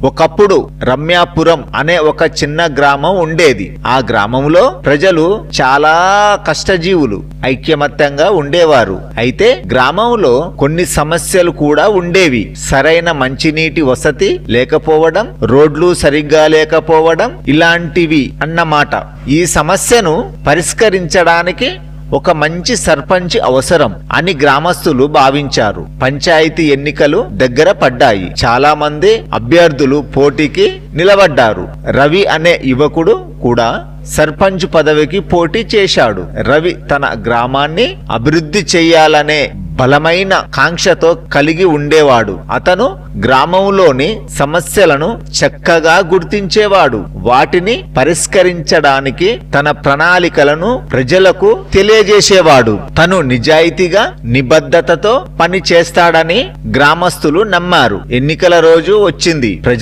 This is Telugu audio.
ఒకప్పుడు రమ్యాపురం అనే ఒక చిన్న గ్రామం ఉండేది. ఆ గ్రామంలో ప్రజలు చాలా కష్టజీవులు, ఐక్యమత్యంగా ఉండేవారు. అయితే గ్రామంలో కొన్ని సమస్యలు కూడా ఉండేవి. సరైన మంచినీటి వసతి లేకపోవడం, రోడ్లు సరిగ్గా లేకపోవడం, ఇలాంటివి అన్నమాట. ఈ సమస్యను పరిష్కరించడానికి ఒక మంచి సర్పంచ్ అవసరం అని గ్రామస్తులు భావించారు. పంచాయతీ ఎన్నికలు దగ్గర పడ్డాయి. చాలా మంది అభ్యర్థులు పోటీకి నిలబడ్డారు. రవి అనే యువకుడు కూడా సర్పంచ్ పదవికి పోటీ చేశాడు. రవి తన గ్రామాన్ని అభివృద్ధి చేయాలనే బలమైన కాంక్షతో కలిగి ఉండేవాడు. అతను గ్రామంలోని సమస్యలను చక్కగా గుర్తించేవాడు. వాటిని పరిష్కరించడానికి తన ప్రణాళికలను ప్రజలకు తెలియజేసేవాడు. తను నిజాయితీగా, నిబద్ధతతో పని చేస్తాడని గ్రామస్తులు నమ్మారు. ఎన్నికల రోజు వచ్చింది. ప్రజలు